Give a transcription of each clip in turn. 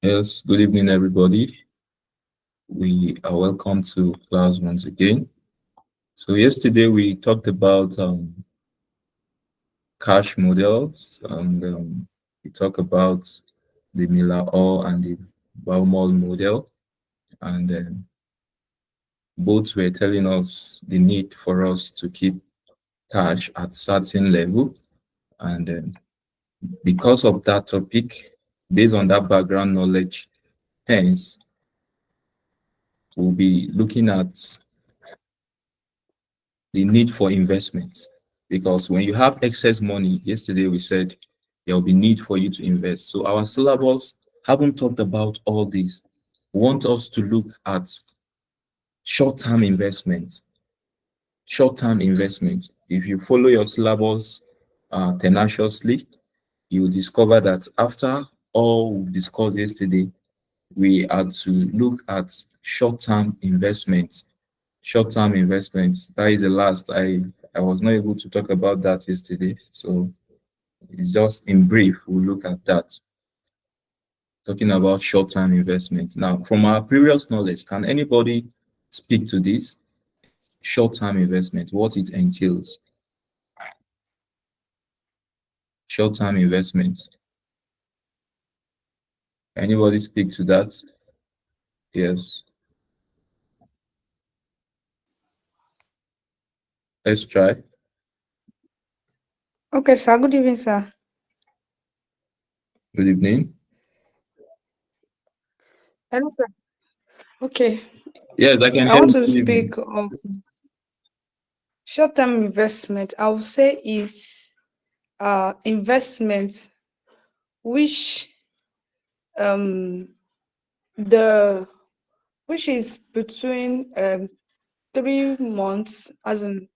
Yes, good evening, everybody. We are welcome to class once again. So yesterday we talked about cash models and we talked about the Miller-Orr and the Baumol model, and both were telling us the need for us to keep cash at certain level. And because of that topic, based on that background knowledge, hence we'll be looking at the need for investment, because when you have excess money, yesterday we said there will be need for you to invest. So our syllabus haven't talked about all this. We want us to look at short-term investments. Short-term investments. If you follow your syllabus tenaciously, you will discover that after all we discussed yesterday, we are to look at short-term investments. Short-term investments. That is the last. I was not able to talk about that yesterday. So it's just in brief, we'll look at that. Talking about short-term investment. Now, from our previous knowledge, can anybody speak to this? Short-term investment, what it entails. Short-term investments. Anybody speak to that? Yes. Let's try. Okay, sir. Good evening, sir. Good evening. Hello, sir. Okay, Yes, I can I hear want you. to Good evening. speak of short-term investment. I would say is investment which um the which is between 3 months, as in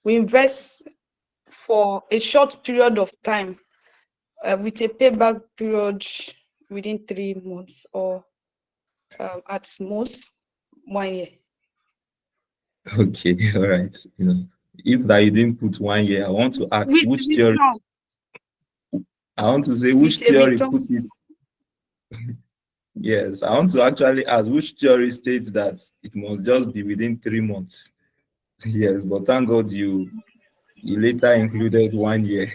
we invest for a short period of time with a payback period within 3 months or at most 1 year. Okay, all right. If that you didn't put 1 year, I want to ask With which theory. return, I want to say which with a theory return. put it. Yes, I want to actually ask which theory states that it must just be within 3 months. Yes, but thank God you later included 1 year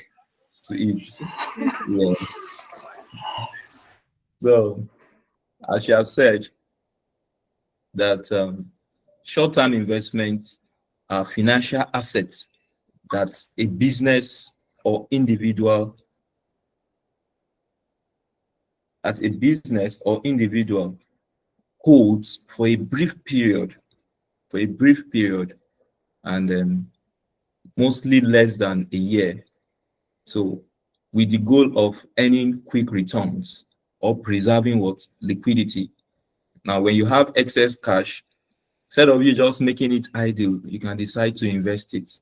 to it. Yes. So as you have said that short-term investments are financial assets that a business or individual holds for a brief period, and mostly less than a year. So, with the goal of earning quick returns or preserving what liquidity. Now, when you have excess cash, instead of you just making it idle, you can decide to invest it.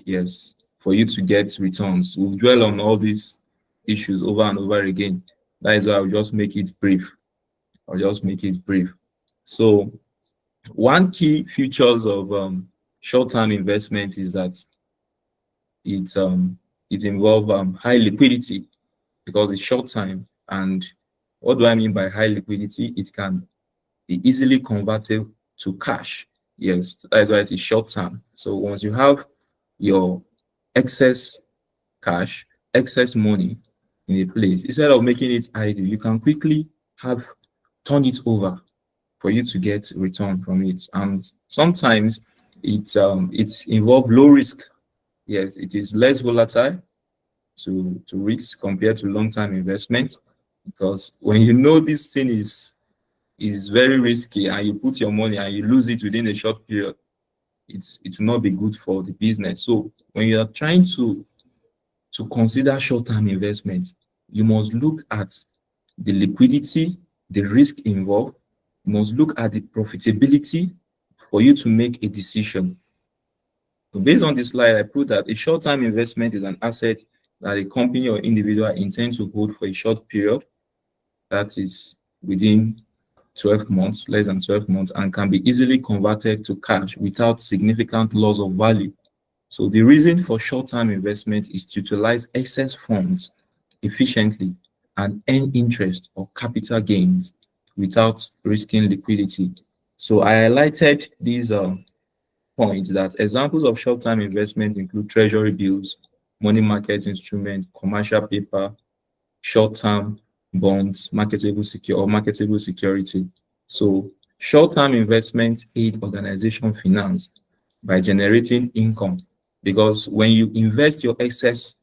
Yes, for you to get returns. We'll dwell on all these issues over and over again. That is why I'll just make it brief. So, one key features of short-term investment is that it it involves high liquidity because it's short time. And what do I mean by high liquidity? It can be easily converted to cash. Yes, that's why it is short term. So once you have your excess cash, excess money in a place, instead of making it idle, you can quickly have turn it over for you to get return from it. And sometimes it's involve low risk. Yes, it is less volatile to risk compared to long-term investment, because when you know this thing is very risky and you put your money and you lose it within a short period, it will not be good for the business. So when you are trying to consider short-term investment, you must look at the liquidity, the risk involved. You must look at the profitability for you to make a decision. So based on this slide, I put that a short-term investment is an asset that a company or individual intends to hold for a short period, that is within 12 months, less than 12 months, and can be easily converted to cash without significant loss of value. So the reason for short-term investment is to utilize excess funds efficiently and earn interest or capital gains without risking liquidity. So I highlighted these points that examples of short-term investment include treasury bills, money market instruments, commercial paper, short-term bonds, marketable security. So short-term investments aid organization finance by generating income, because when you invest your excess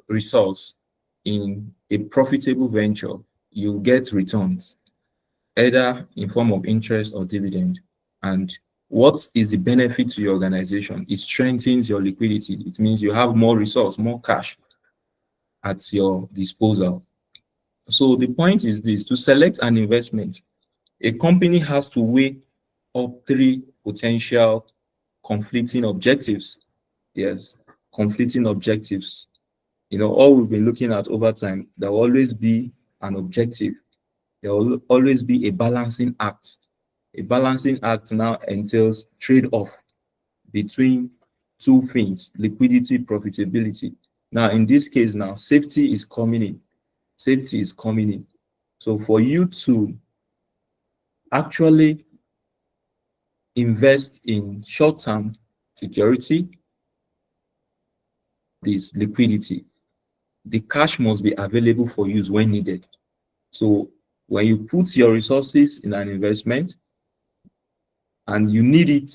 resource in a profitable venture, you get returns either in form of interest or dividend. And what is the benefit to your organization? It strengthens your liquidity. It means you have more resource, more cash at your disposal. So the point is this: to select an investment, a company has to weigh up three potential conflicting objectives. Yes, conflicting objectives. All we've been looking at over time, there will always be an objective. There will always be a balancing act. A balancing act now entails trade-off between two things: liquidity, profitability. Now, in this case, now safety is coming in. Safety is coming in. So for you to actually invest in short-term security, this liquidity, the cash must be available for use when needed. So when you put your resources in an investment and you need it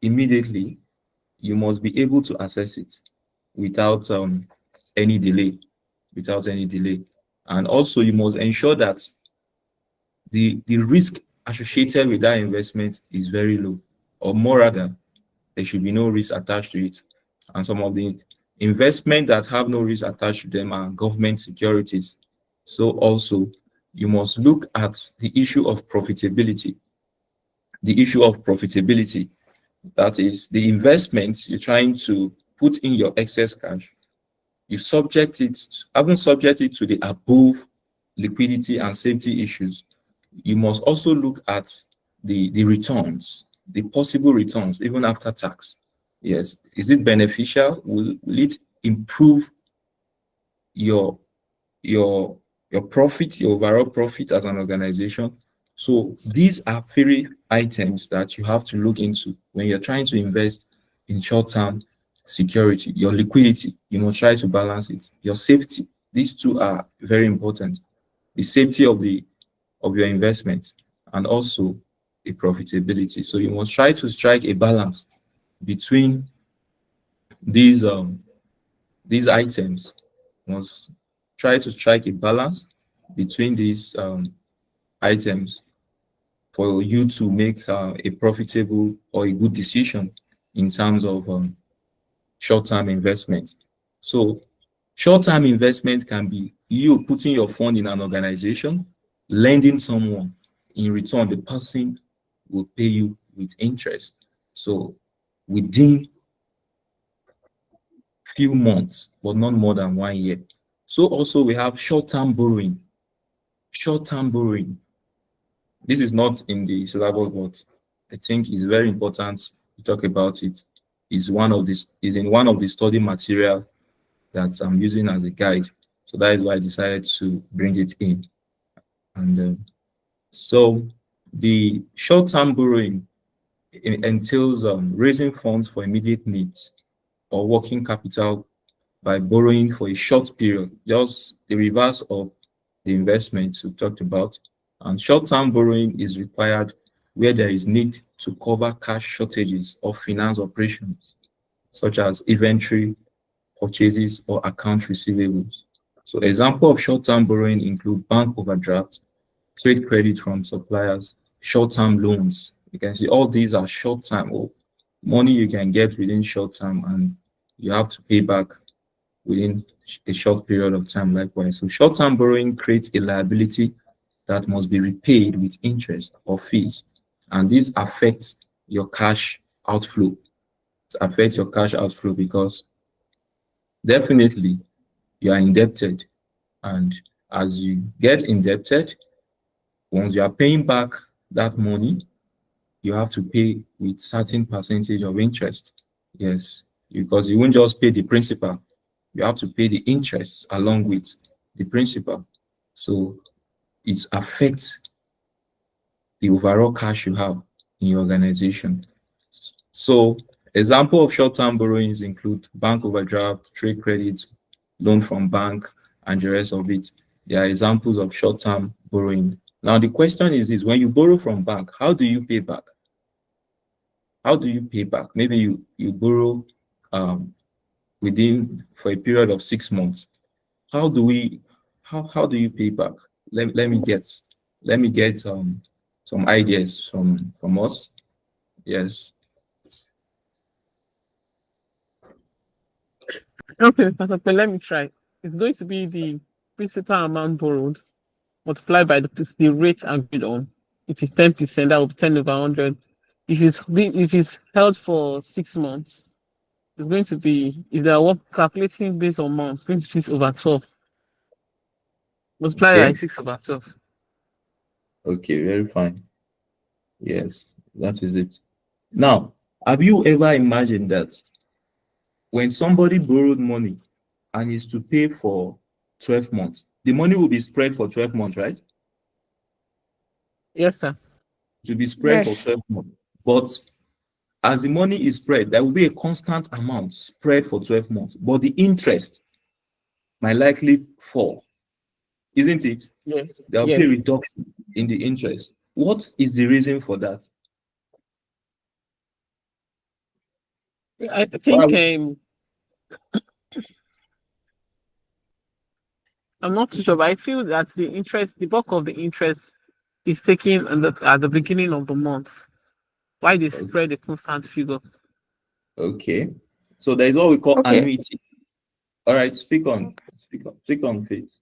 immediately, you must be able to access it without any delay, without any delay. And also you must ensure that the risk associated with that investment is very low, or more rather, there should be no risk attached to it. And some of the investment that have no risk attached to them are government securities. So also, you must look at the issue of profitability. The issue of profitability, that is the investments you're trying to put in your excess cash, you haven't subject it to the above liquidity and safety issues. You must also look at the returns, the possible returns, even after tax. Yes, is it beneficial? Will it improve your your your profit, your overall profit as an organization? So these are three items that you have to look into when you're trying to invest in short-term security. Your liquidity, you must try to balance it. Your safety, these two are very important. The safety of your investment, and also the profitability. So you must try to strike a balance between these these items. You must try to strike a balance between these items for you to make a profitable or a good decision in terms of short-term investment. So short-term investment can be you putting your fund in an organization, lending someone. In return, the person will pay you with interest. So within few months, but not more than 1 year. So also we have short-term borrowing. Short-term borrowing. This is not in the syllabus, but I think it's very important to talk about it. Is in one of the study material that I'm using as a guide. So that is why I decided to bring it in. And so the short-term borrowing entails raising funds for immediate needs or working capital by borrowing for a short period, just the reverse of the investments we talked about. And short-term borrowing is required where there is need to cover cash shortages of finance operations, such as inventory purchases or account receivables. So example of short-term borrowing include bank overdraft, trade credit from suppliers, short-term loans. You can see all these are short-term or money you can get within short term and you have to pay back within a short period of time likewise. So short-term borrowing creates a liability that must be repaid with interest or fees. And this affects your cash outflow. It affects your cash outflow because definitely you are indebted. And as you get indebted, once you are paying back that money, you have to pay with certain percentage of interest. Yes, because you won't just pay the principal. You have to pay the interest along with the principal. So it affects the overall cash you have in your organization. So example of short-term borrowings include bank overdraft, trade credits, loan from bank, and the rest of it. They are examples of short-term borrowing. Now the question is this: when you borrow from bank, how do you pay back? How do you pay back? Maybe you borrow um, within for a period of 6 months. How do we how do you pay back? Let me get some ideas from us. Yes. Okay, Pastor Pe, let me try. It's going to be the principal amount borrowed multiplied by the rate agreed on. If it's 10%, that will be 10 over 100. If it's held for 6 months, it's going to be, if they are calculating based on months, it's going to be 6 over 12. Multiply by Okay. 6 over 12. Okay, very fine. Yes, that is it. Now, have you ever imagined that when somebody borrowed money and is to pay for 12 months, the money will be spread for 12 months, right? Yes, sir. To be spread for Yes. 12 months. But as the money is spread, there will be a constant amount spread for 12 months, but the interest might likely fall, isn't it? Yes. There will be Yes. a reduction in the interest. What is the reason for that? I Why think I'm not too sure, but I feel that the bulk of the interest is taken at the beginning of the month. Why they would spread a constant figure? okay. So there is what we call Okay. annuity. All right, speak on faith.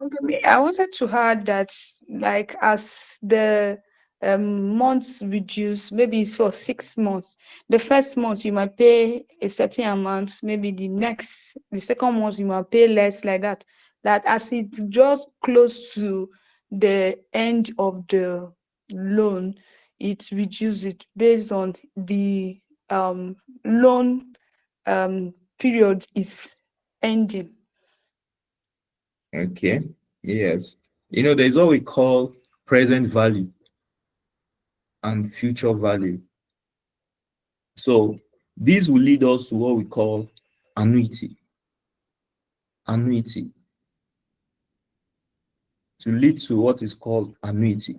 Okay, I wanted to add that, like, as the months reduce, maybe it's for 6 months. The first month you might pay a certain amount, maybe the second month you might pay less, like that. That as it just close to the end of the loan, it reduces it based on the loan period is ending. Okay. Yes. There's what we call present value and future value. So these will lead us to what we call annuity. Annuity. To lead to what is called annuity.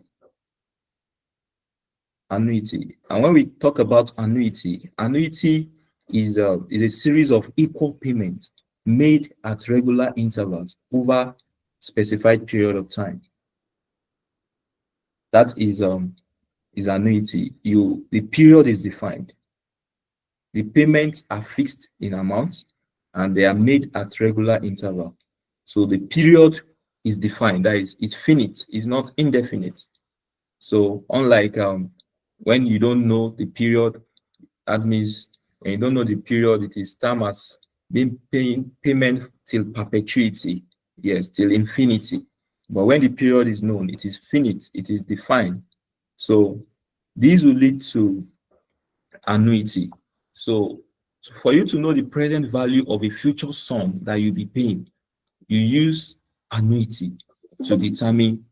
Annuity. And when we talk about annuity, annuity is a series of equal payments made at regular intervals over specified period of time. That is annuity. The period is defined. The payments are fixed in amount and they are made at regular interval. So the period is defined. That is, it's finite. It's not indefinite. So unlike when you don't know the period, that means when you don't know the period, it is termed as being paying payment till perpetuity. Yes, till infinity. But when the period is known, it is finite. It is defined. So these will lead to annuity. So for you to know the present value of a future sum that you'll be paying, you use annuity to determine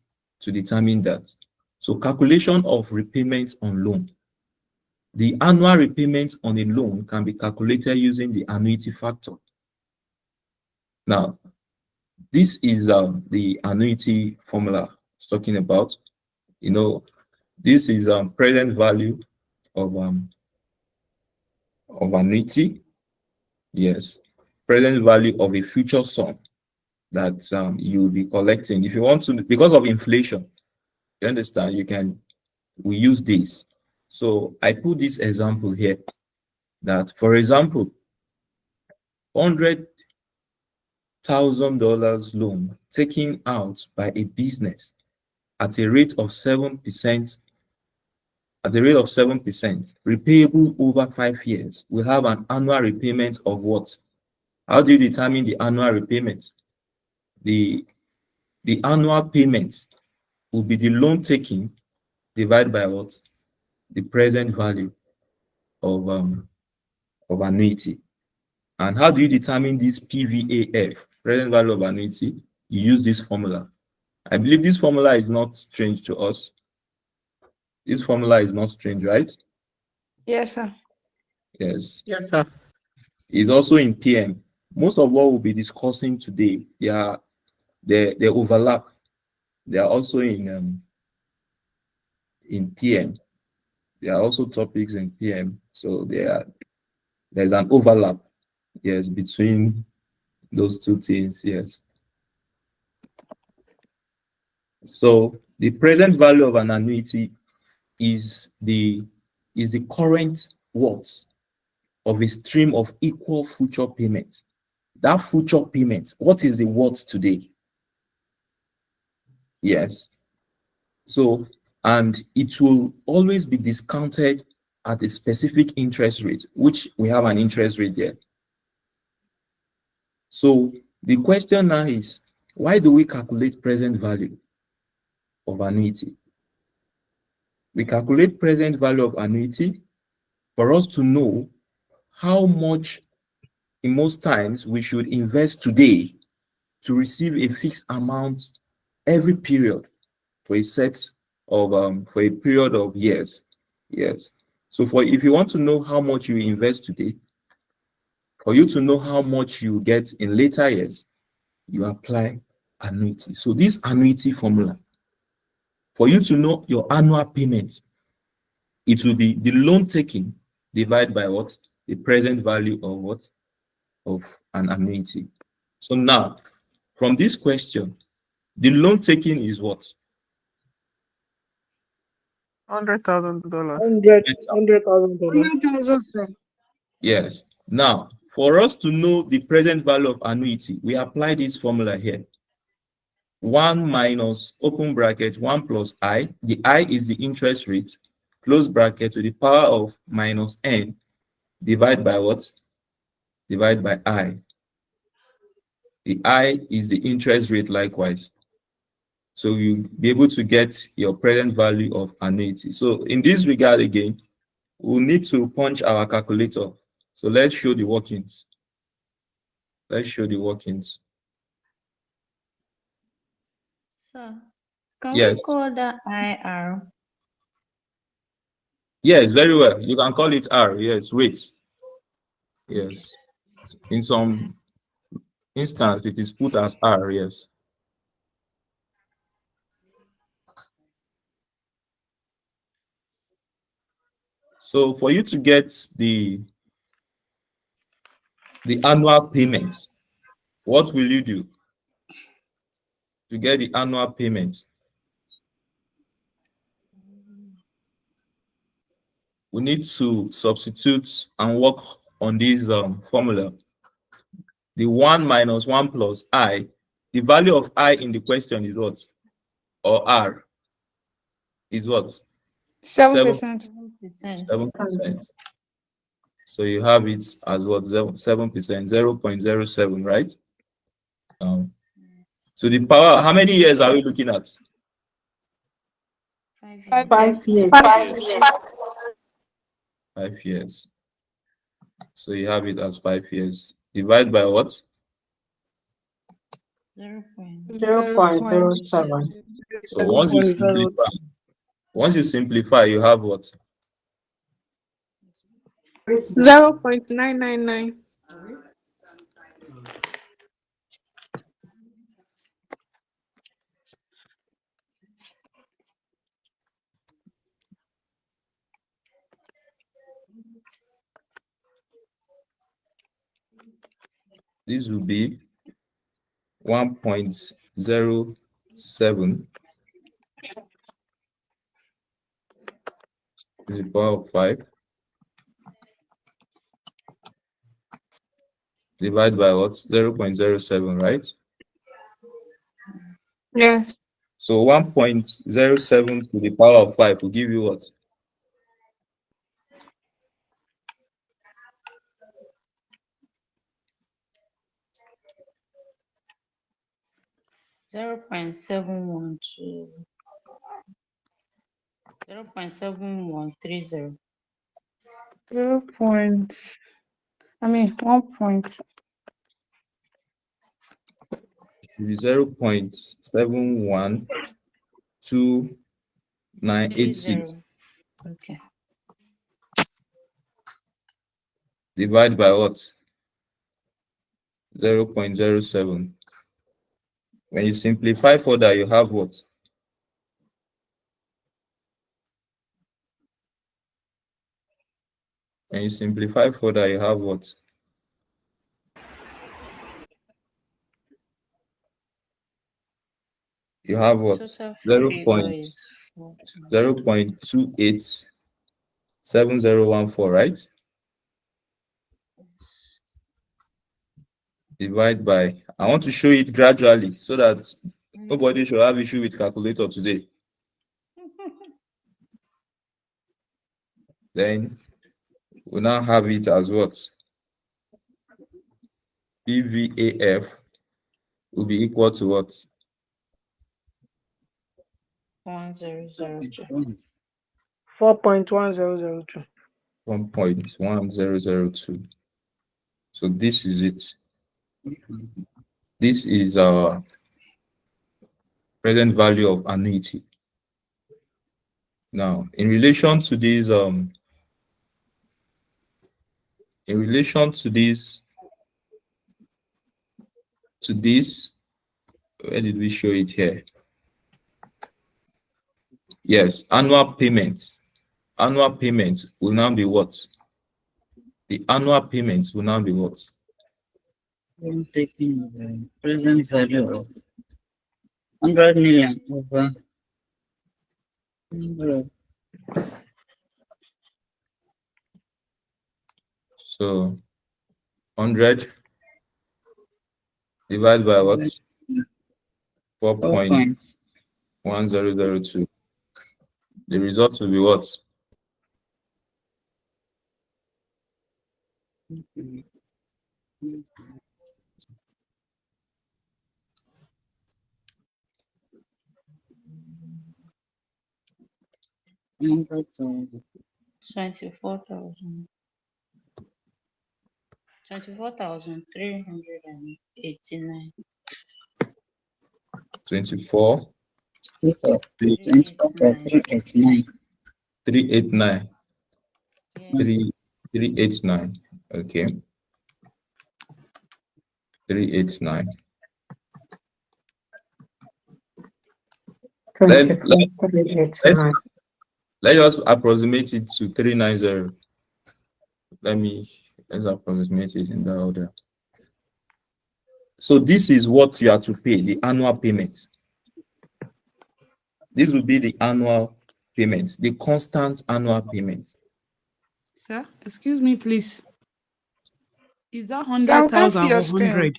that. So calculation of repayment on loan. The annual repayment on a loan can be calculated using the annuity factor. Now, this is the annuity formula it's talking about. You know, this is present value of annuity. Yes, present value of a future sum that you'll be collecting. If you want to, because of inflation, you understand, we use this. So I put this example here that, for example, $100,000 loan taken out by a business at a rate of 7%, repayable over 5 years, will have an annual repayment of what? How do you determine the annual repayment? The annual payment will be the loan taking divided by what? The present value of annuity. And how do you determine this PVAF, present value of annuity? You use this formula. I believe this formula is not strange to us. This formula is not strange, right? Yes, sir. Yes. Yes, sir. It's also in PM. Most of what we'll be discussing today, they overlap. They are also in PM. There are also topics in PM. So there's an overlap, yes, between those two things, yes. So the present value of an annuity is the current worth of a stream of equal future payments. That future payment, what is the worth today? Yes. So, and it will always be discounted at a specific interest rate, which we have an interest rate there. So the question now is, why do we calculate present value of annuity? We calculate present value of annuity for us to know how much, in most times, we should invest today to receive a fixed amount every period for a set of for a period of years. Yes. So for if you want to know how much you invest today, for you to know how much you get in later years, you apply annuity. So this annuity formula, for you to know your annual payment, it will be the loan taking divided by what? The present value of what? Of an annuity. So now, from this question, the loan taking is what? $100,000. 100,000. Yes. Now, for us to know the present value of annuity, we apply this formula here. 1 minus open bracket 1 plus I. The I is the interest rate, close bracket, to the power of minus n, divide by what? Divide by I. The I is the interest rate likewise. So you'll be able to get your present value of annuity. So in this regard again, we'll need to punch our calculator. So let's show the workings. Let's show the workings. So, can we Yes. call that IR? Yes, very well. You can call it R. Yes, rate. Yes. In some instance, it is put as R. Yes. So for you to get the annual payments, what will you do to get the annual payment? We need to substitute and work on this formula. The 1 minus 1 plus I, the value of I in the question is what? Or R is what? 7%. 7%. So you have it as what? 7%, 0.07, right? So the power, how many years are we looking at? 5 years. 5 years. 5 years. So you have it as 5 years. Divide by what? 0.07. So once you simplify, you have what? 0.999. This will be 1.07 to the power of 5. Divide by what? 0.07, right? Yes. So 1.07 to the power of 5 will give you what? 0.712. 0.7130. 0.7130. I mean 1 point. It should be 0.712986 Okay. divided by what? 0.07. When you simplify further, you have what? When you simplify further, you have what? You have what? Total 0. figure is 4. 0.287014, right? Divide by, I want to show it gradually so that nobody should have issue with calculator today. Then we now have it as what? PVAF will be equal to what? 1002. 4.1002. 1.1002. So this is it. This is our present value of annuity. Now, in relation to this, where did we show it here? Yes, annual payments. Annual payments will now be what? The annual payments will now be what? I'm taking the present value of 100 million over 100. So 100 divided by what? 4.1002. The result will be what? $100,000. 24,000. 24,389. 24 389. 389. Yes. 389. Okay. 389. Let's just approximate it to 390. Let's approximate it in that order. So this is what you have to pay, the annual payment. This will be the annual payment, the constant annual payment. Sir, excuse me, please. Is that Sir, I can't see 100,000 your or screen. 100?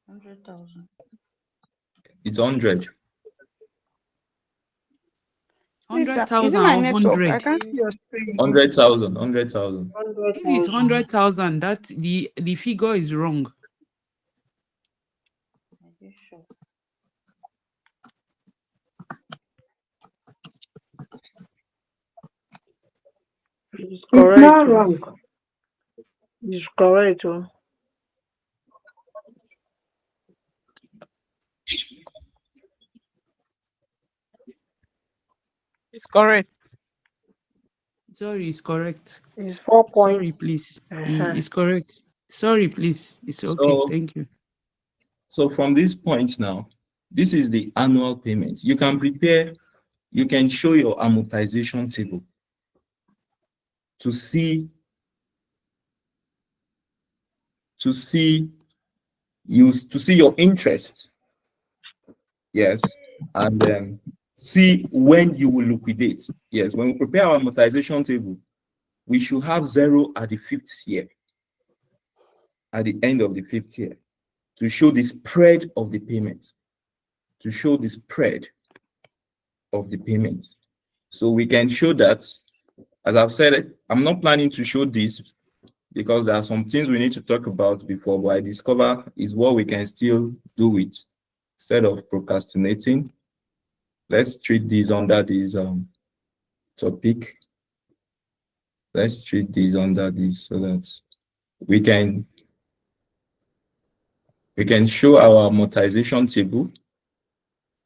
100,000. It's 100. Please, sir, is it 100,000 my or network? I 100? can't see your screen. 100,000. 100,000. If it's 100,000, that the figure is wrong. Are you sure? It's It's not oh. wrong. It's correct. Oh. It's correct. Sorry, it's correct. It's 4 point. Sorry, please. Uh-huh. It's correct. Sorry, please. It's okay. Thank you. So from this point now, this is the annual payment. You can show your amortization table to see your interest. Yes. And then see when you will liquidate. Yes. When we prepare our amortization table, we should have 0 at the 5th year, at the end of the 5th year, to show the spread of the payment. To show the spread of the payment. So we can show that, as I've said, I'm not planning to show this because there are some things we need to talk about before, but I discover is what we can still do it instead of procrastinating. Let's treat these under this topic. Let's treat these under this so that we can show our amortization table.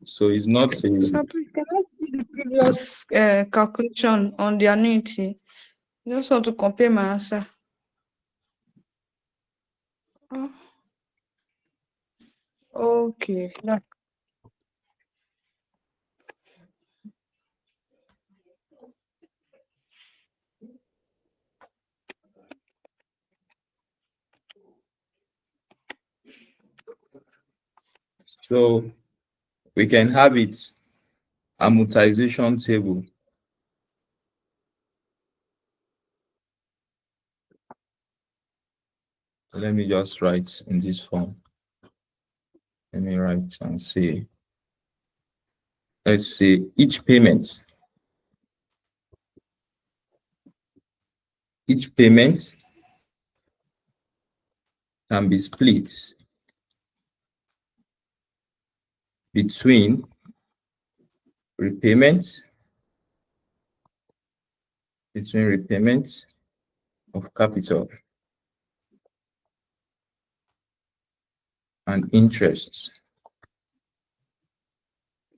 So it's not a So please, can I see the previous calculation on the annuity? I just want to compare my answer. Oh, okay. so we can have it amortization table. Let me just write in this form. Let me write and say, let's say each payment can be split between repayment of capital and interest.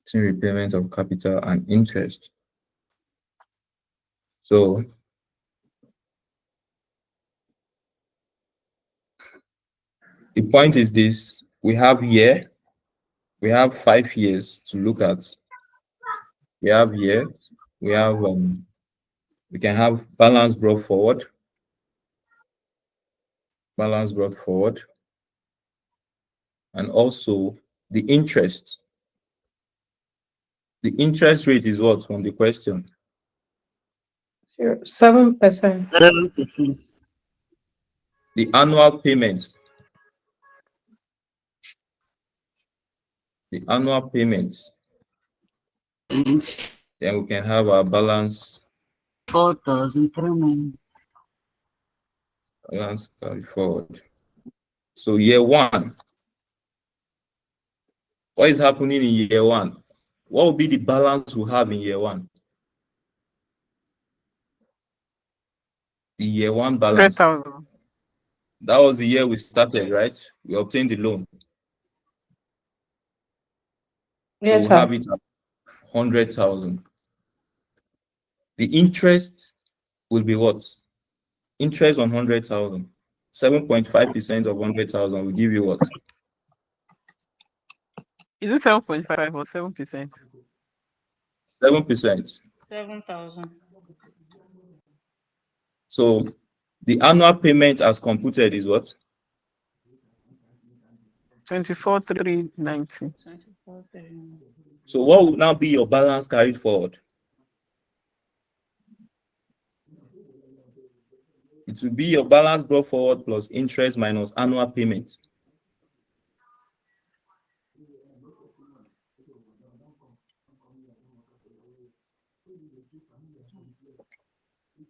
Between repayment of capital and interest. So the point is this: we have 5 years to look at. We have years, we can have balance brought forward, and also the interest. The interest rate is what from the question? 7%. 7%. The annual payment. The annual payments. And Then we can have our balance 4,300. carry forward. So year one. What is happening in year one? What will be the balance we have in year one? The year one balance. 100,000. That was the year we started, right? We obtained the loan. So Yes, we'll sir. have it at 100,000. The interest will be what? Interest on 100,000. 7.5% of 100,000 will give you what? Is it 7.5 or 7%? 7%. 7,000. So the annual payment as computed is what? 24,390. 24,000. So what will now be your balance carried forward? It will be your balance brought forward plus interest minus annual payment.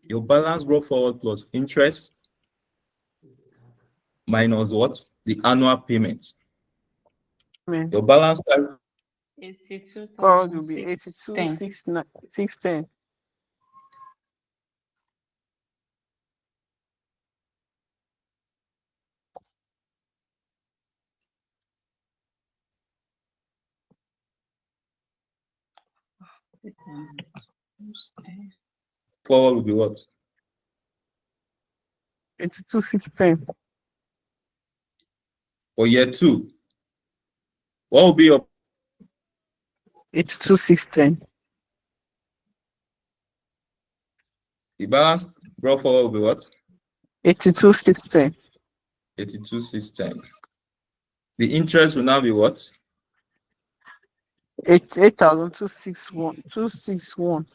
Your balance brought forward plus interest minus what? The annual payment. Amen. Your balance carried Forward will be 82,610. 82,610. forward will be what? 82,610. For year two, what will be your 82,610. the balance brought forward will be what? 82,610. 82,610. The interest will now be what? 8,261. 261.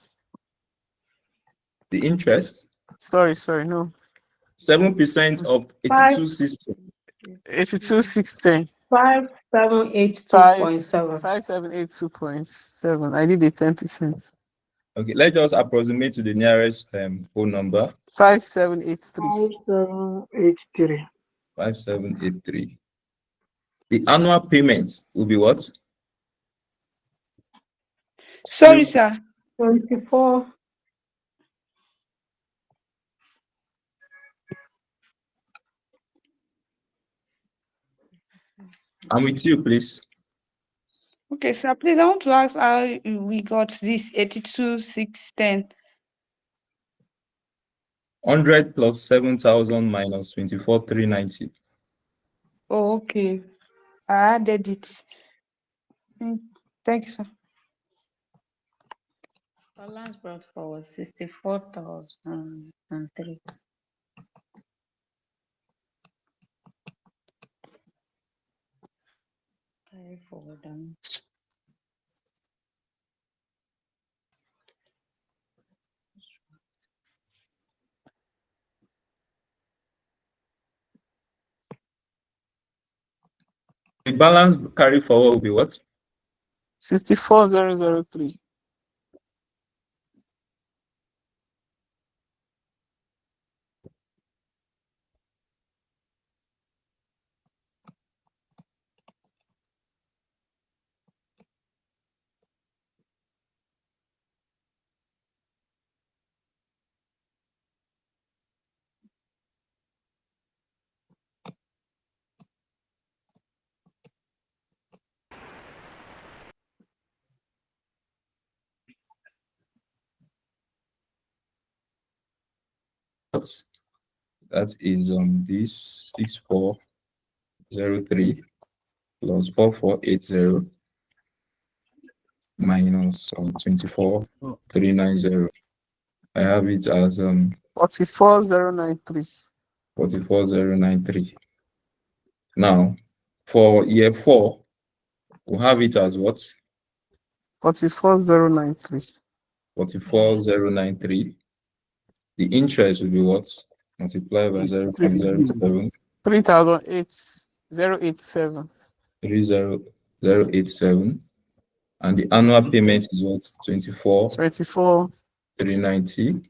The interest? Sorry, no. 7% of 82,610. 82,610. 5782.7. 5782.7. I did a 10%. Okay, let's just approximate to the nearest whole number. 5783. 5783. 5783. The annual payment will be what? Sorry, sir. 24. I'm with you, please. Okay, sir, please, I want to ask how we got this 82,610. 100 plus 7,000 minus 24,390. Oh, okay. I added it. Thank you, sir. Balance brought forward 64,003. Carry forward The balance carry forward will be what? 64,003. That is this 6403 plus 4480 minus 24,390. I have it as 44,093. 44,093. Now, for year 4, we'll have it as what? 44,093. 44,093. The interest will be what? Multiplied by 0.07. 3,087. 30087. And the annual payment is what? 24,390.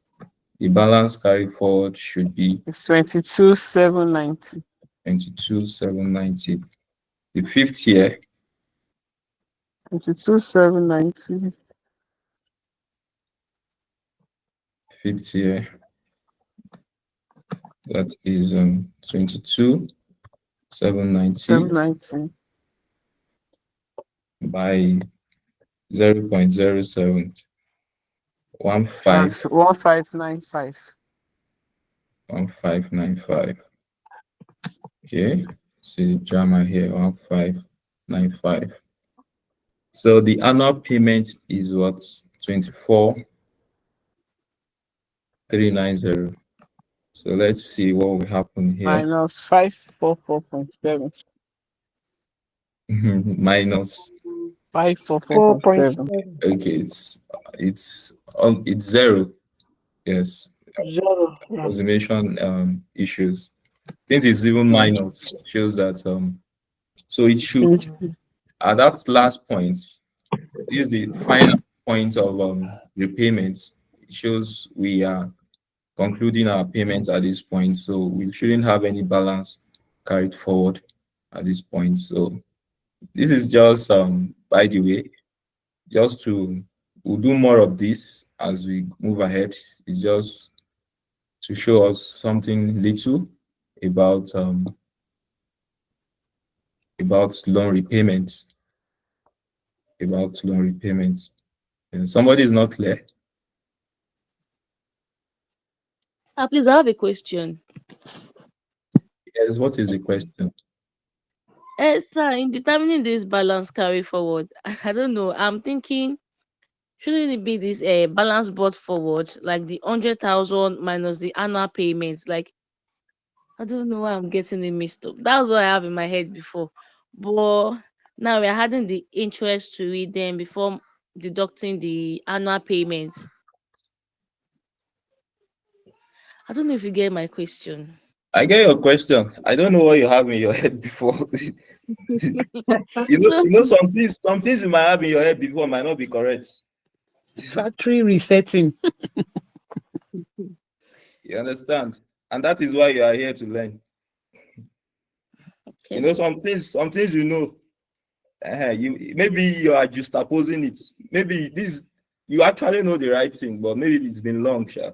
The balance carried forward should be It's 22,790. 22,790. The 5th year, 22,790. 5th year, that is 22,790 790. by 0.07. That's 1595. 1595. Okay, see the drama here, 1595. So the annual payment is what? 24,390. So let's see what will happen here. Minus 544.7. Minus 544.7. okay, it's 0. Yes, Zero. Yeah. approximation issues. Since it's even minus, shows that so it should at that last point. This is the final point of repayments. It shows we are concluding our payments at this point, so we shouldn't have any balance carried forward at this point. So this is just by the way, just we'll do more of this as we move ahead. It's just to show us something little about loan repayments. About loan repayments. Somebody is not clear. Please, I have a question. Yes, what is the question? Sir, in determining this balance carry forward, I don't know. I'm thinking, shouldn't it be this balance brought forward, like the 100,000 minus the annual payments? Like, I don't know why I'm getting it mixed up. That was what I have in my head before. But now we're adding the interest to it then before deducting the annual payments. I don't know if you get my question. I get your question. I don't know what you have in your head before. Some things you might have in your head before might not be correct. Factory resetting. You understand? And that is why you are here to learn. Okay. Some things you know. Maybe you are just opposing it. Maybe you actually know the right thing, but maybe it's been long, sha.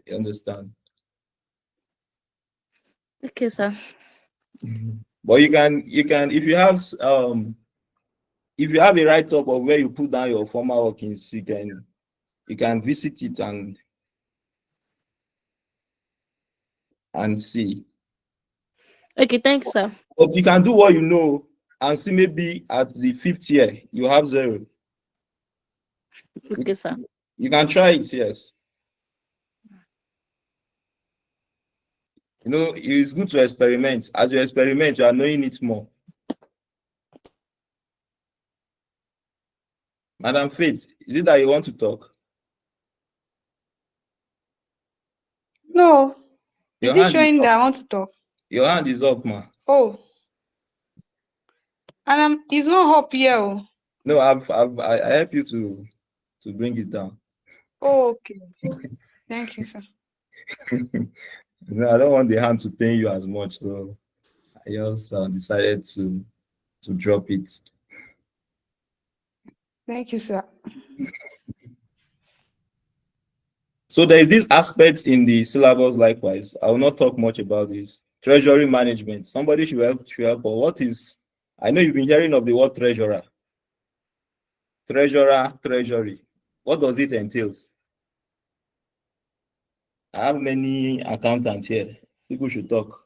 You understand? Okay, sir. But you can if you have a write-up of where you put down your former workings, you can visit it and see. Okay, thank you, sir. But you can do what you know and see, maybe at the 5th year you have zero. Okay, sir. You can try it, yes. It's good to experiment. As you experiment, you are knowing it more. Madam Faith, is it that you want to talk? No. Your Is it hand is showing up. that I want to talk? Your hand is up, ma. Oh. And it's not up here. Oh. No, I help you to bring it down. Oh, okay. Thank you, sir. No, I don't want the hand to pain you as much, so I just decided to drop it. Thank you, sir. So there is this aspect in the syllabus likewise. I will not talk much about this. Treasury management. Somebody should help. But what is, I know you've been hearing of the word treasurer. Treasury. What does it entail? I have many accountants here. People should talk.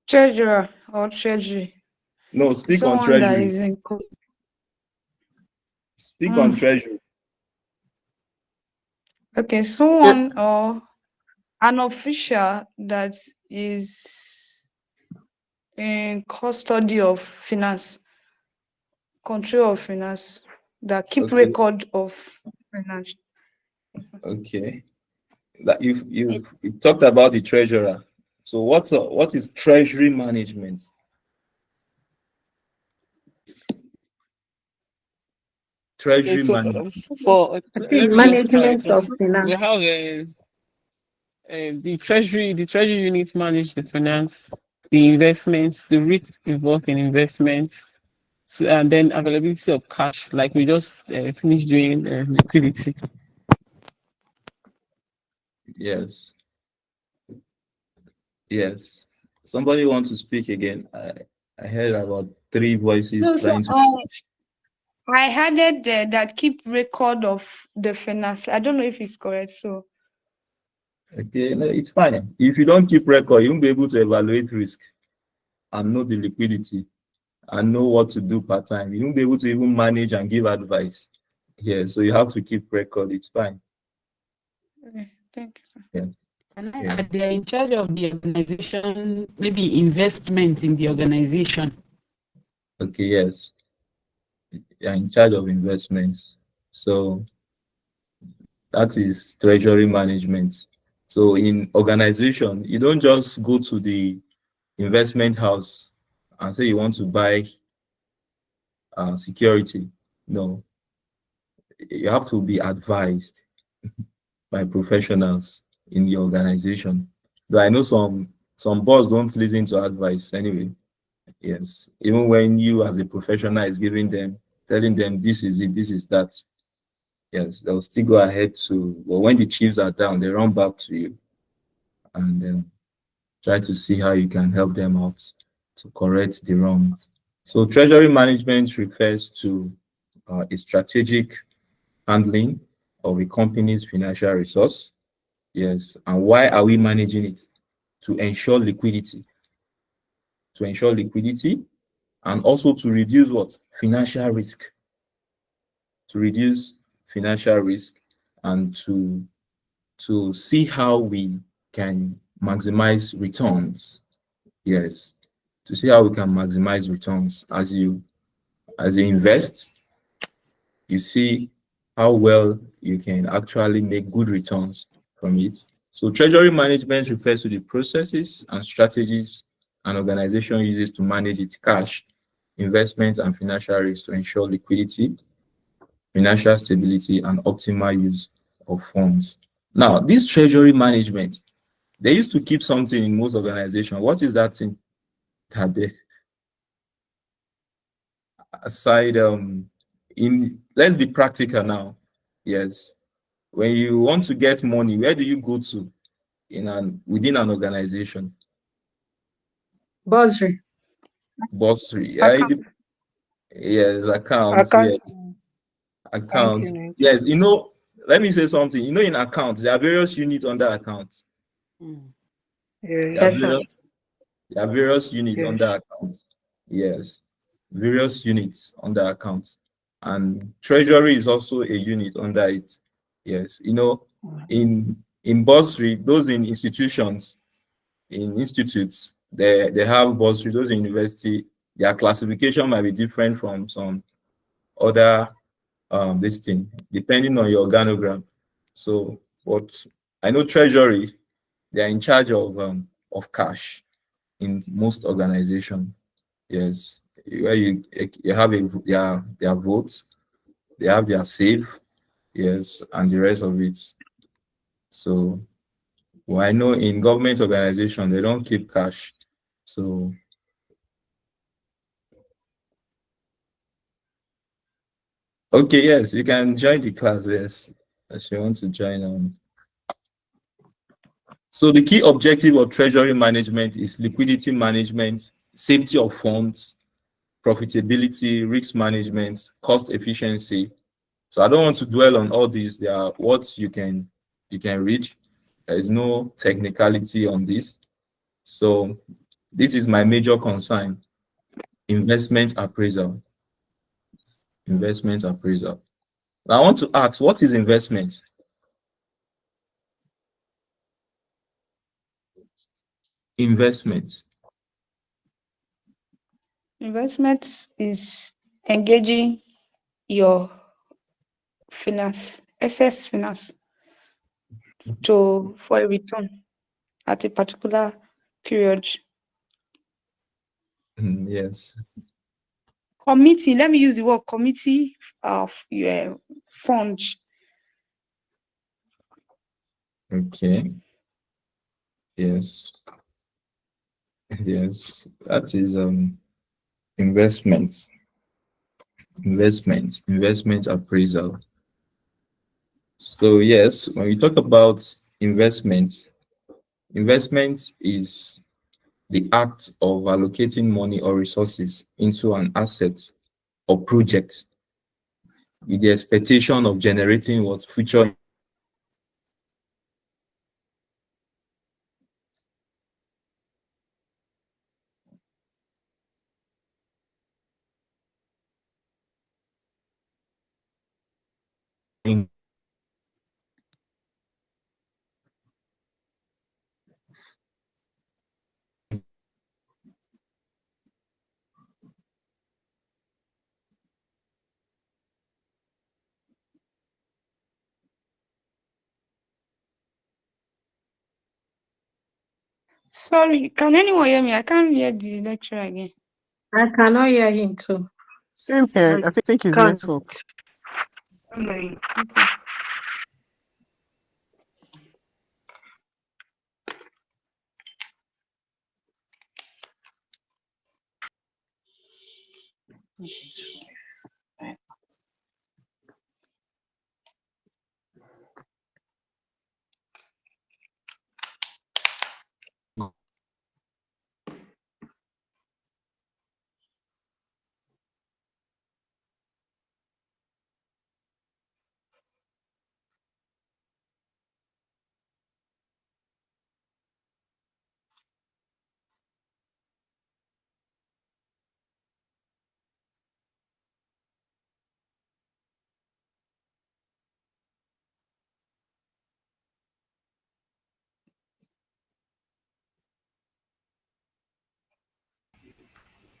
Treasurer or treasury. No, speak on Someone that treasury. is in cost. Speak on treasury. Okay, someone or an official that is in custody of finance, control of finance, that keep Okay. record of finance. Okay. That you talked about the treasurer. So what is treasury management? Treasury So management. for let me just try Management of because we finance. have the treasury unit manage the finance, the investments, the risk involved in investments, so, and then availability of cash. Like we just finished doing liquidity. Yes. Yes. Somebody wants to speak again. I heard about 3 voices No, so trying to. I added that keep record of the finance. I don't know if it's correct. So Okay, no, it's fine. If you don't keep record, you won't be able to evaluate risk and know the liquidity and know what to do part time. You won't be able to even manage and give advice. Yeah, so you have to keep record. It's fine. okay, thank you, sir. Yes. And then Yes. they're in charge of the organization, maybe investment in the organization. Okay, yes. You're in charge of investments. So that is treasury management. So in organization, you don't just go to the investment house and say you want to buy security. No, you have to be advised by professionals in the organization. Though I know some boss don't listen to advice anyway. Yes, even when you as a professional is telling them this is it, this is that. Yes, they'll still go ahead to. But when the chiefs are down, they run back to you and try to see how you can help them out to correct the wrongs. So treasury management refers to a strategic handling of a company's financial resource. Yes. And why are we managing it? To ensure liquidity. To ensure liquidity and also to reduce what? Financial risk. To reduce financial risk and to see how we can maximize returns. Yes. To see how we can maximize returns as you invest, you see how well you can actually make good returns from it. So treasury management refers to the processes and strategies an organization uses to manage its cash, investments, and financial risks to ensure liquidity, financial stability, and optimal use of funds. Now, this treasury management, they used to keep something in most organizations. What is that thing that they aside in let's be practical now. Yes. When you want to get money, where do you go to within an organization? Bursary. Bursary. Account. Yes, accounts. Account. Yes, Thank accounts. you, Nick. Yes, let me say something. In accounts, there are various units under accounts. There are Yes, sir. various, there are various units Yes. under accounts. Yes, various units under accounts. And treasury is also a unit under it. Yes, in bursary, those in institutions, in institutes, they have bursary. Those in university, their classification might be different from some other this thing, depending on your organogram. So, but I know treasury, they are in charge of cash in most organizations. Yes, where you have their votes, they have their safe, yes, and the rest of it. So, well, I know in government organization they don't keep cash. So, okay, yes, you can join the class. Yes, if you want to join. So the key objective of treasury management is liquidity management, safety of funds, profitability, risk management, cost efficiency. So I don't want to dwell on all these. They are what you can read. There is no technicality on this. So this is my major concern: investment appraisal. Investment appraisal. Now, I want to ask, what is investment? Investment. Investment is engaging your excess finance for a return at a particular period. Yes. Committee, let me use the word committee of your fund. Okay. Yes. Yes. That is investments. Investment appraisal. So yes, when we talk about investment is the act of allocating money or resources into an asset or project with the expectation of generating what future in- Sorry, can anyone hear me? I can't hear the lecturer again. I cannot hear him too. Same here. I think it's Can't. network. Okay.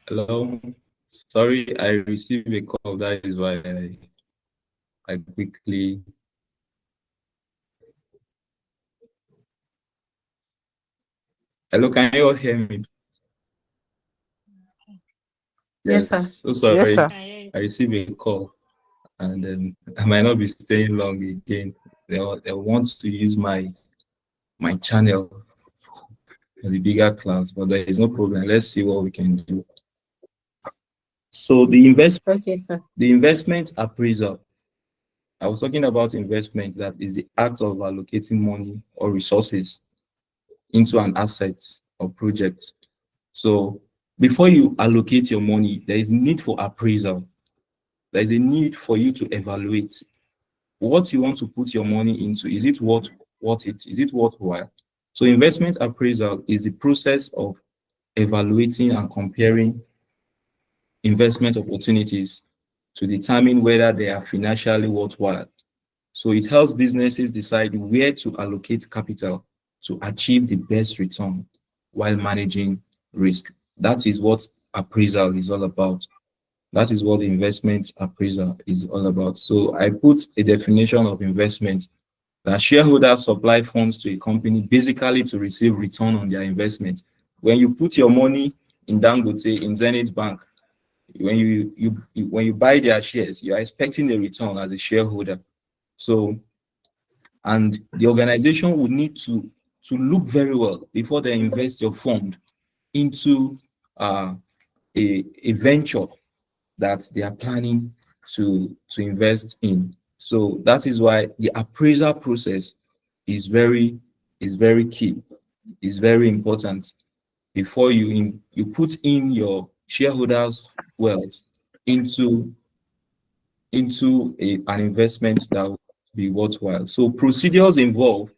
Hello. Sorry, I received a call. That is why I quickly. Hello, can you all hear me? Yes, sir. Yes. So Yes, sorry, sir. I received a call, and then I might not be staying long again. They want to use my channel for the bigger class, but there is no problem. Let's see what we can do. So Okay, sir. the investment appraisal. I was talking about investment, that is the act of allocating money or resources into an asset or project So before you allocate your money, there is need for appraisal. There is a need for you to evaluate what you want to put your money into. Is it what it is it worthwhile? So investment appraisal is the process of evaluating and comparing investment opportunities to determine whether they are financially worthwhile. So it helps businesses decide where to allocate capital to achieve the best return while managing risk. That is what appraisal is all about. That is what the investment appraisal is all about. So I put a definition of investment that shareholders supply funds to a company basically to receive return on their investment. When you put your money in Dangote, in Zenith Bank, when when you buy their shares, you are expecting a return as a shareholder. So, and the organization would need to look very well before they invest your fund into a venture that they are planning to invest in. So that is why the appraisal process is very key, is very important before you put in your shareholders' wealth into an investment that will be worthwhile. So procedures involved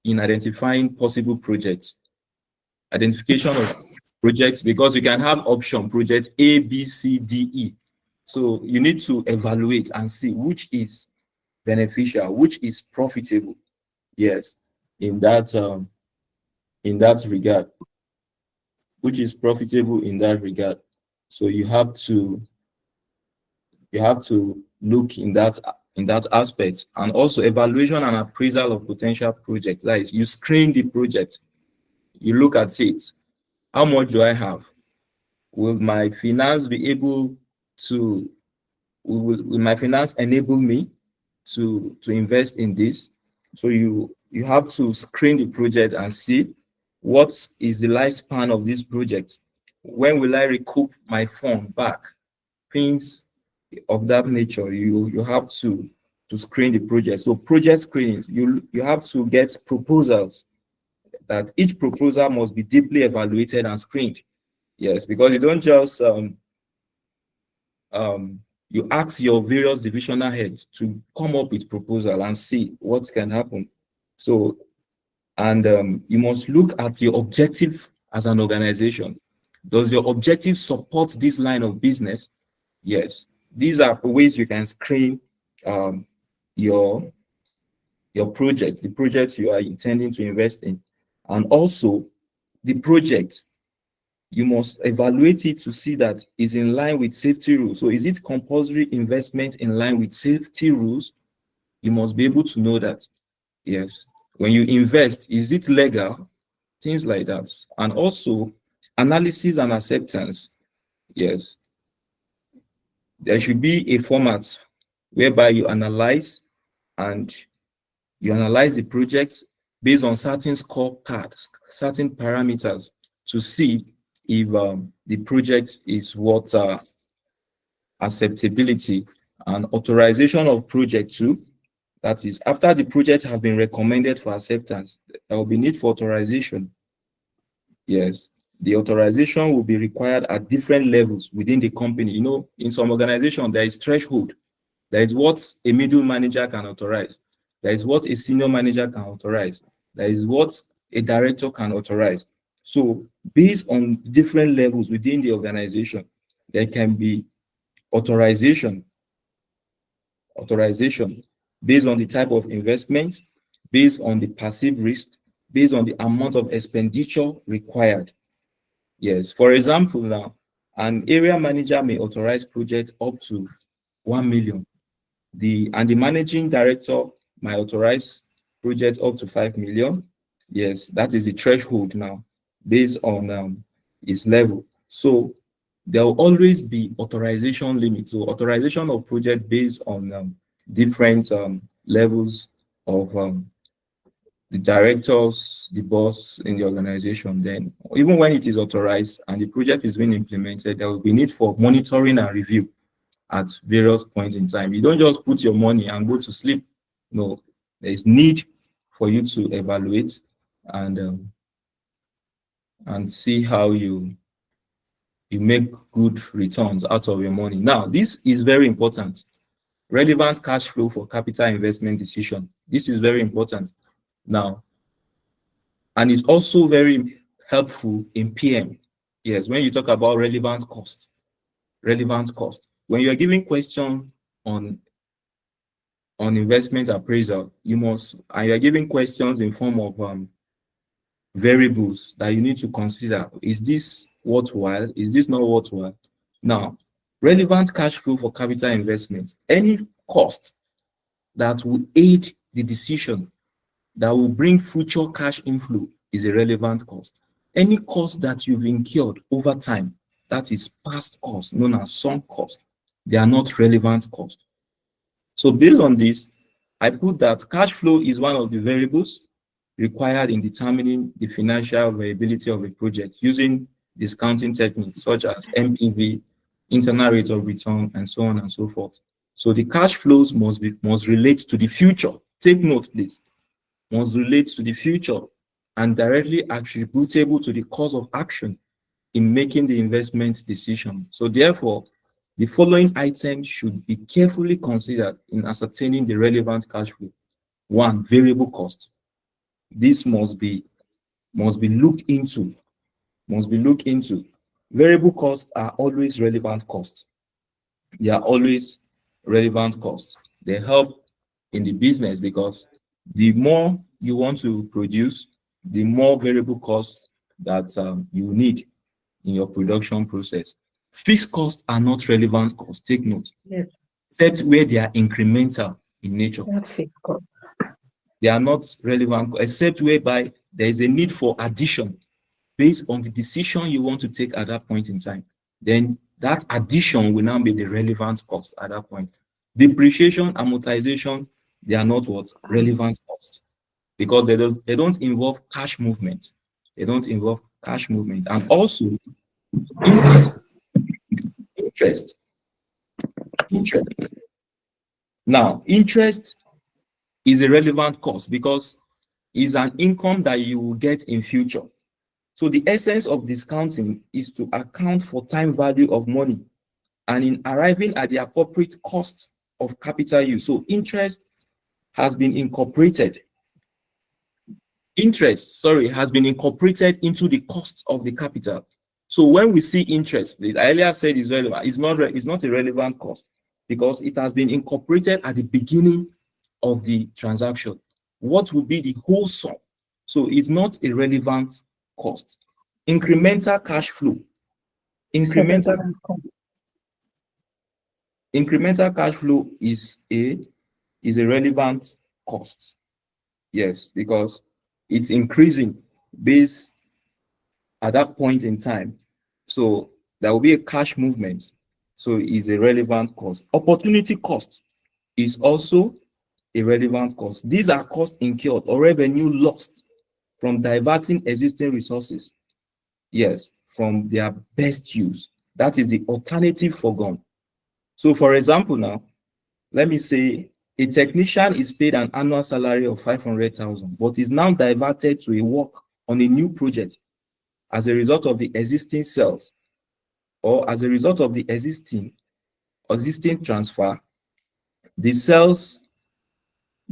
in identifying possible projects, identification of projects, because you can have option project A, B, C, D, E. So you need to evaluate and see which is beneficial, which is profitable. Yes, in that regard, which is profitable in that regard. So you have to look in that aspect, and also evaluation and appraisal of potential projects. That is, you screen the project, you look at it. How much do I have? Will my finance be able to? Will my finance enable me to invest in this? So you have to screen the project and see what is the lifespan of this project. When will I recoup my fund back? Things of that nature. You have to screen the project. So project screening, you have to get proposals, that each proposal must be deeply evaluated and screened. Yes, because you don't just you ask your various divisional heads to come up with proposal and see what can happen. So, and you must look at your objective as an organization. Does your objective support this line of business? Yes, these are ways you can screen your project, the project you are intending to invest in, and also the project. You must evaluate it to see that is in line with safety rules. So is it compulsory investment in line with safety rules? You must be able to know that. Yes. When you invest, is it legal? Things like that. And also analysis and acceptance. Yes. There should be a format whereby you analyze the project based on certain scorecards, certain parameters, to see if the project is what acceptability and authorization of project too. That is, after the project has been recommended for acceptance, there will be need for authorization. Yes, the authorization will be required at different levels within the company. You know, in some organization, there is threshold. There is what a middle manager can authorize. There is what a senior manager can authorize. There is what a director can authorize. So based on different levels within the organization, there can be authorization based on the type of investment, based on the passive risk, based on the amount of expenditure required. Yes, for example, now an area manager may authorize projects up to 1 million. The managing director might authorize projects up to 5 million. Yes, that is the threshold now based on its level. So there will always be authorization limits. So authorization of projects based on different levels of the directors, the boss in the organization. Then even when it is authorized and the project is being implemented, there will be need for monitoring and review at various points in time. You don't just put your money and go to sleep. No, there is need for you to evaluate and see how you you make good returns out of your money. Now, this is very important. Relevant cash flow for capital investment decision. This is very important. Now, and it's also very helpful in PM. Yes, when you talk about relevant cost. When you are giving question on investment appraisal, you must, and you are giving questions in form of variables that you need to consider. Is this worthwhile? Is this not worthwhile? Now, relevant cash flow for capital investment. Any cost that will aid the decision, that will bring future cash inflow, is a relevant cost. Any cost that you've incurred over time, that is past cost, known as sunk cost, they are not relevant cost. So based on this, I put that cash flow is one of the variables required in determining the financial viability of a project using discounting techniques such as MPV, internal rate of return, and so on and so forth. So the cash flows must relate to the future. Take note, please. Must relate to the future and directly attributable to the course of action in making the investment decision. So therefore, the following items should be carefully considered in ascertaining the relevant cash flow. One, variable cost. This must be looked into. Variable costs are always relevant costs. They are always relevant costs. They help in the business because the more you want to produce, the more variable costs that you need in your production process. Fixed costs are not relevant costs. Take note. Yes. Except where they are incremental in nature. That's it. They are not relevant, except whereby there is a need for addition based on the decision you want to take at that point in time. Then that addition will now be the relevant cost at that point. Depreciation, amortization, they are not what? Relevant costs. Because they don't involve cash movement. They don't involve cash movement. And also interest. Now, interest is a relevant cost because it's an income that you will get in future. So the essence of discounting is to account for time value of money and in arriving at the appropriate cost of capital use. So interest has been incorporated. Has been incorporated into the cost of the capital. So when we see interest, I earlier said it's relevant. It's not a relevant cost because it has been incorporated at the beginning of the transaction. What will be the whole sum? So it's not a relevant cost. Incremental cash flow. Incremental cash flow is a relevant cost. Yes, because it's increasing based at that point in time. So there will be a cash movement. So it's a relevant cost. Opportunity cost is also a relevant cost. These are costs incurred or revenue lost from diverting existing resources. Yes, from their best use. That is the alternative foregone. So for example now, let me say a technician is paid an annual salary of 500,000, but is now diverted to a work on a new project as a result of the existing sales or as a result of the existing transfer. The sales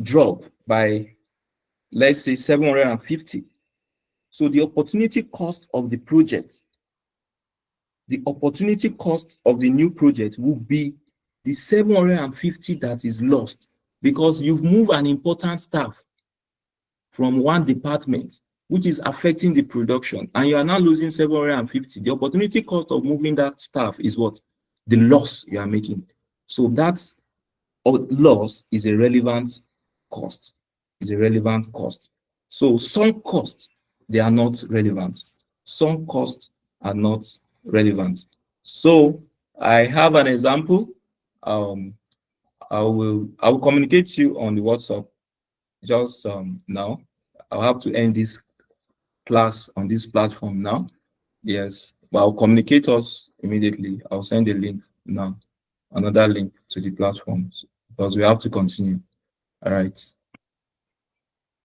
drop by, let's say, 750. So the opportunity cost of the project, the opportunity cost of the new project will be the 750 that is lost because you've moved an important staff from one department, which is affecting the production, and you are now losing 750. The opportunity cost of moving that staff is what? The loss you are making. So that's loss is a relevant cost. So some costs, they are not relevant. Some costs are not relevant. So I have an example. I will communicate to you on the WhatsApp just now. I'll have to end this class on this platform now. Yes, but I'll communicate us immediately. I'll send a link now, another link to the platform because we have to continue. All right.